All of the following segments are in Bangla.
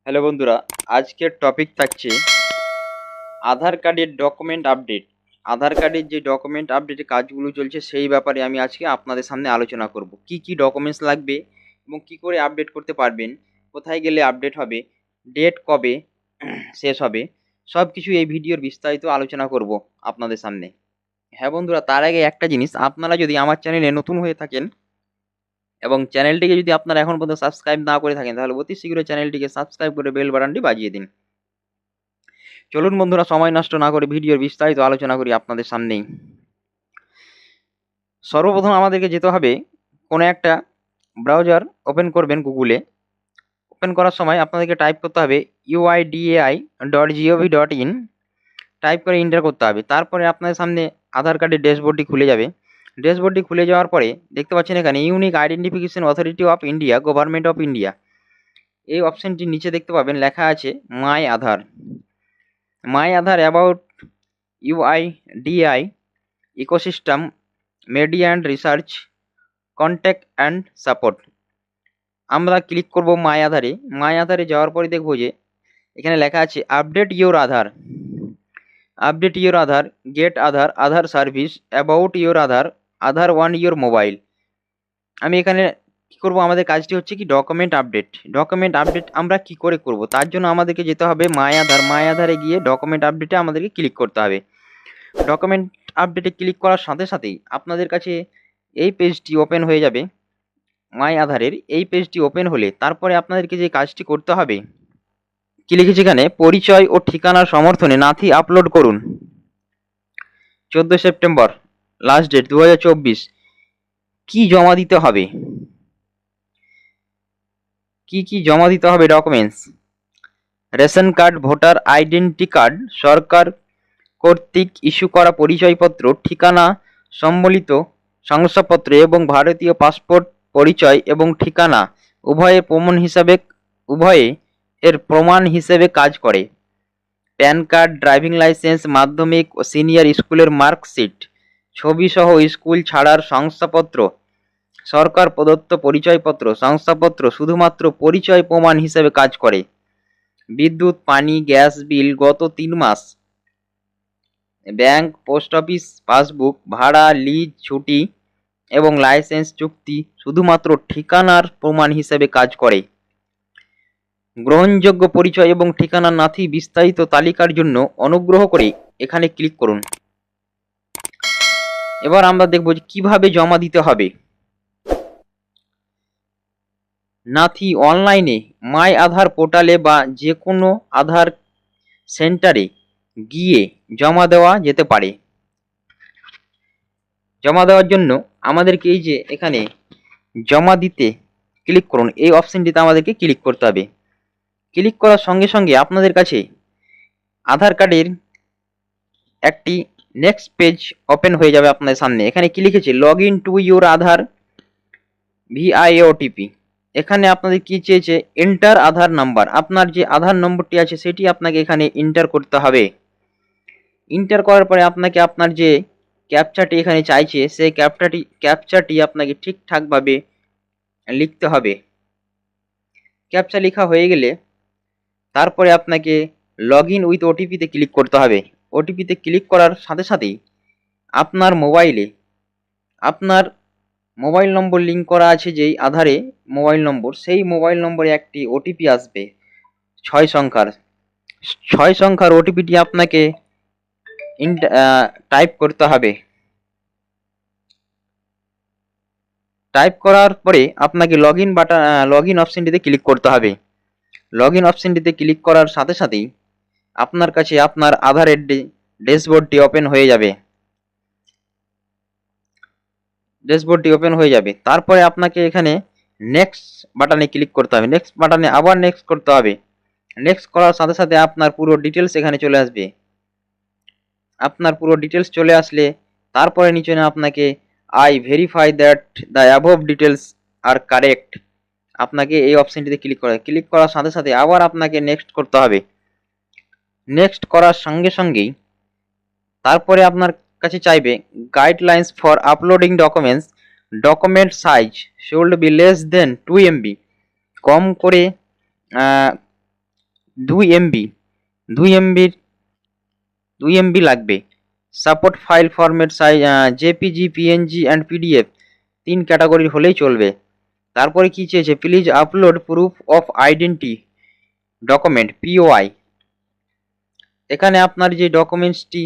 হ্যালো বন্ধুরা, আজকের টপিক থাকছে আধার কার্ডের ডকুমেন্ট আপডেট। আধার কার্ডের যে ডকুমেন্ট আপডেটের কাজগুলো চলছে সেই ব্যাপারে আমি আজকে আপনাদের সামনে আলোচনা করব। কি কি ডকুমেন্টস লাগবে এবং কি করে আপডেট করতে পারবেন, কোথায় গেলে আপডেট হবে, ডেট কবে শেষ হবে, সব কিছু এই ভিডিওর বিস্তারিত আলোচনা করব আপনাদের সামনে। হ্যাঁ বন্ধুরা, তার আগে একটা জিনিস, আপনারা যদি আমার চ্যানেলে নতুন হয়ে থাকেন এবং চ্যানেলটিকে যদি আপনারা এখন পর্যন্ত সাবস্ক্রাইব না করে থাকেন, তাহলে অতি শীঘ্রই চ্যানেলটিকে সাবস্ক্রাইব করে বেল বাটনটি বাজিয়ে দিন। চলুন বন্ধুরা, সময় নষ্ট না করে ভিডিওর বিস্তারিত আলোচনা করি আপনাদের সামনেই। সর্বপ্রথম আমাদেরকে যেতে হবে, কোনো একটা ব্রাউজার ওপেন করবেন গুগলে। ওপেন করার সময় আপনাদেরকে টাইপ করতে হবে uidai.gov.in, টাইপ করে এন্টার করতে হবে। তারপরে আপনাদের সামনে আধার কার্ডের ড্যাশবোর্ডটি খুলে যাবে। ড্যাশবোর্ডটি খুলে যাওয়ার পরে দেখতে পাচ্ছেন এখানে unique identification authority of India, government of India, এই অপশনটির নিচে দেখতে পাবেন লেখা আছে my Aadhaar. My Aadhaar about UIDAI ecosystem, media and research, contact and support. আমরা ক্লিক করব মাই আধারে। মাই আধারে যাওয়ার পরে দেখব যে এখানে লেখা আছে update your Aadhaar, update your Aadhaar, get Aadhaar, Aadhaar service, about your Aadhaar, Aadhaar one your mobile. আমি এখানে কী করব, আমাদের কাজটি হচ্ছে কি ডকুমেন্ট আপডেট। ডকুমেন্ট আপডেট আমরা কি করে করব, তার জন্য আমাদেরকে যেতে হবে মাই আধার। মাই আধারে গিয়ে ডকুমেন্ট আপডেটে আমাদেরকে ক্লিক করতে হবে। ডকুমেন্ট আপডেটে ক্লিক করার সাথে সাথেই আপনাদের কাছে এই পেজটি ওপেন হয়ে যাবে। মাই আধারের এই পেজটি ওপেন হলে তারপরে আপনাদেরকে যে কাজটি করতে হবে, কি লিখেছি এখানে, পরিচয় ও ঠিকানার সমর্থনে নাথি আপলোড করুন। 14 সেপ্টেম্বর লাস্ট ডেট 2024। কি জমা দিতে হবে, কি কি জমা দিতে হবে documents? Ration card, voter identity card, সরকার কর্তৃক ইস্যু করা পরিচয়পত্র, ঠিকানা সম্বলিত শংসাপত্র এবং ভারতীয় পাসপোর্ট পরিচয় এবং ঠিকানা উভয়ে এর প্রমাণ হিসেবে কাজ করে। প্যান কার্ড, ড্রাইভিং লাইসেন্স, মাধ্যমিক ও সিনিয়র স্কুলের মার্কশিট, ছবি সহ স্কুল ছাড়ার শংসাপত্র, সরকার প্রদত্ত পরিচয়পত্র শংসাপত্র শুধুমাত্র পরিচয় প্রমাণ হিসেবে কাজ করে। বিদ্যুৎ, পানি, গ্যাস বিল গত 3 মাস, ব্যাংক, পোস্ট অফিস পাসবুক, ভাড়া, লিজ, ছুটি এবং লাইসেন্স চুক্তি শুধুমাত্র ঠিকানার প্রমাণ হিসেবে কাজ করে। গ্রহণযোগ্য পরিচয় এবং ঠিকানা নাথি বিস্তারিত তালিকার জন্য অনুগ্রহ করে এখানে ক্লিক করুন। এবার আমরা দেখব যে কিভাবে জমা দিতে হবে। নাথি অনলাইনে মাই আধার পোর্টালে বা যে কোনো আধার সেন্টারে গিয়ে জমা দেওয়া যেতে পারে। জমা দেওয়ার জন্য আমাদেরকে এই যে এখানে জমা দিতে ক্লিক করুন, এই অপশনটিতে আমাদেরকে ক্লিক করতে হবে। ক্লিক করার সঙ্গে সঙ্গে আপনাদের কাছে আধার কার্ডের একটি নেক্সট পেজ ওপেন হয়ে যাবে আপনাদের সামনে। এখানে কি লিখেছে, log in to your Aadhaar VIA OTP। এখানে আপনাদের কি চেয়েছে, এন্টার আধার নাম্বার। আপনার যে আধার নম্বরটি আছে সেটি আপনাকে এখানে এন্টার করতে হবে। এন্টার করার পরে আপনাকে আপনার যে ক্যাপচাটি এখানে চাইছে সেই ক্যাপচাটি আপনাকে ঠিকঠাকভাবে লিখতে হবে। ক্যাপচা লেখা হয়ে গেলে তারপরে আপনাকে লগ ইন উইথ ওটিপিতে ক্লিক করতে হবে। ওটিপিতে ক্লিক করার সাথে সাথেই আপনার মোবাইলে আপনার মোবাইল নম্বর লিঙ্ক করা আছে যেই আধারে মোবাইল নম্বর, সেই মোবাইল নম্বরে একটি ওটিপি আসবে 6 সংখ্যার। 6 সংখ্যার ওটিপিটি আপনাকে টাইপ করতে হবে। টাইপ করার পরে আপনাকে লগ ইন অপশনটিতে ক্লিক করতে হবে। লগ ইন অপশনটিতে ক্লিক করার সাথে সাথেই আপনার কাছে আপনার আধারের ড্যাশবোর্ডটি ওপেন হয়ে যাবে। তারপরে আপনাকে এখানে নেক্সট বাটনে ক্লিক করতে হবে। নেক্সট বাটনে আবার নেক্সট করতে হবে। নেক্সট করার সাথে সাথে আপনার পুরো ডিটেলস এখানে চলে আসবে। আপনার পুরো ডিটেলস চলে আসলে তারপরে নিচে আপনাকে I verify that the above details are correct, আপনাকে এই অপশনটিতে ক্লিক করার সাথে সাথে আবার আপনাকে নেক্সট করতে হবে। নেক্সট করার সঙ্গে সঙ্গেই তারপরে আপনার কাছে চাইবে guidelines for uploading documents, document size should be less than 2 MB, কম করে 2 MB 2 MB লাগবে। Support file format size JPG, PNG and PDF 3 ক্যাটাগরির হলেই চলবে। তারপরে কি চেয়েছে, please upload proof of identity document POI. এখানে আপনার যে ডকুমেন্টসটি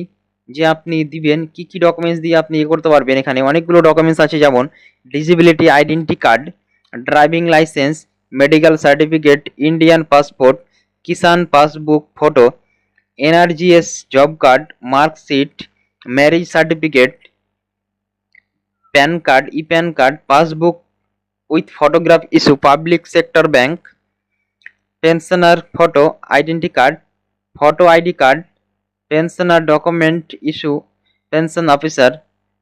যে আপনি দিবেন, কি কি ডকুমেন্টস দিয়ে আপনি করতে পারবেন, এখানে অনেকগুলো ডকুমেন্টস আছে, যেমন disability identity card, driving licence, medical certificate, Indian passport, Kisan passbook photo, NRGS job card, marksheet, marriage certificate, pan card, pan card, passbook with photograph issue public sector bank, pensioner photo identity card, photo ID card, pensioner document issue pension officer,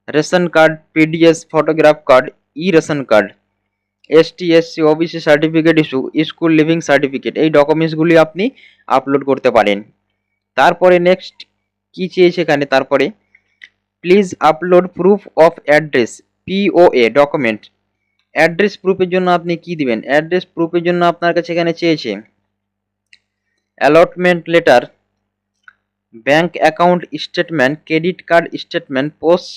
ration card, PDS photograph card, ration card, ST SC OBC certificate issue, school living certificate. এই ডকুমেন্টসগুলি আপনি আপলোড করতে পারেন। তারপরে নেক্সট কি চেয়েছে এখানে, তারপরে please upload proof of address POA document. Address প্রুফের জন্য আপনি কি দিবেন, অ্যাড্রেস প্রুফের জন্য আপনার কাছে এখানে চেয়েছে allotment letter, bank account statement, credit card statement, post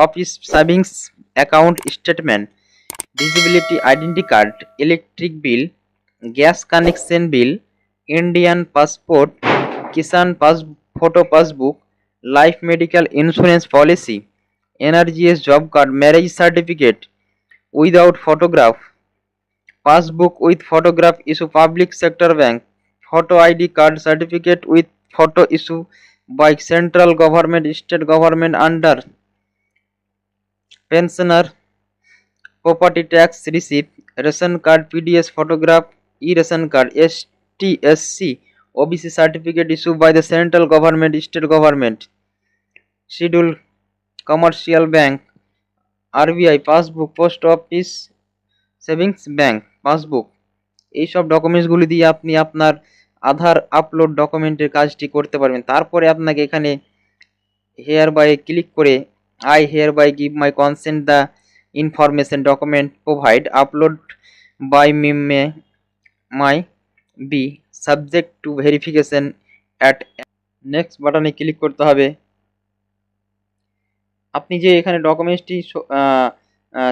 office savings account statement, disability identity card, electric bill, gas connection bill, Indian passport, Kisan photo passbook, life medical insurance policy, NRGS job card, marriage certificate without photograph, passbook with photograph issue public sector bank, photo ID card certificate with photo issue by central government, state government under pensioner, property tax receipt, ration card, PDS photograph, e-ration card, STSC, OBC certificate issued by the central government, state government, schedule commercial bank, RBI passbook, post office savings bank passbook. এইসব ডকুমেন্টসগুলি দিয়ে আপনি আপনার আধার আপলোড ডকুমেন্টের কাজটি করতে পারবেন। তারপরে আপনাকে এখানে হেয়ার বাই ক্লিক করে I hereby give my consent the information document provide upload by may my be subject to verification at next বাটনে ক্লিক করতে হবে। আপনি যে এখানে ডকুমেন্টসটি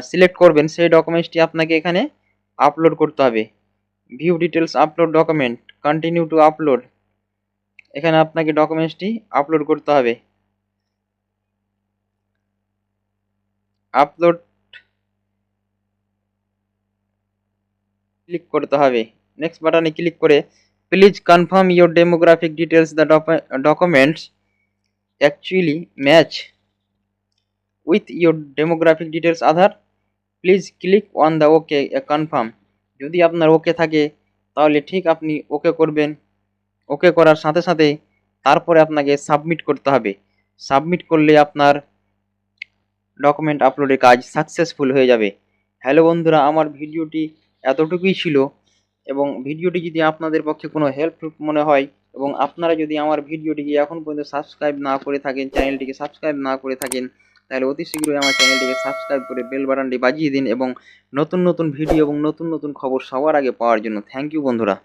সিলেক্ট করবেন সেই ডকুমেন্টসটি আপনাকে এখানে আপলোড করতে হবে। View details upload document, continue to upload, এখানে আপনাকে ডকুমেন্টসটি আপলোড করতে হবে। আপলোড ক্লিক করতে হবে। নেক্সট বাটনে ক্লিক করে please confirm your demographic details the documents actually match with your demographic details Aadhaar, please click on the okay confirm. যদি আপনার ওকে থাকে তাহলে ঠিক আপনি ওকে করবেন। ওকে করার সাথে সাথে তারপরে আপনাকে সাবমিট করতে হবে। সাবমিট করলে আপনার ডকুমেন্ট আপলোডের কাজ সাকসেসফুল হয়ে যাবে। হ্যালো বন্ধুরা, আমার ভিডিওটি এতটুকুই ছিল, এবং ভিডিওটি যদি আপনাদের পক্ষে কোনো হেল্পফুল মনে হয় এবং আপনারা যদি আমার ভিডিওটিকে এখন পর্যন্ত সাবস্ক্রাইব না করে থাকেন, চ্যানেলটিকে সাবস্ক্রাইব না করে থাকেন, তাহলে অতি শীঘ্রই আমার চ্যানেলটিকে সাবস্ক্রাইব করে বেল বাটনটি বাজিয়ে দিন এবং নতুন নতুন ভিডিও এবং নতুন নতুন খবর সবার আগে পাওয়ার জন্য। থ্যাংক ইউ বন্ধুরা।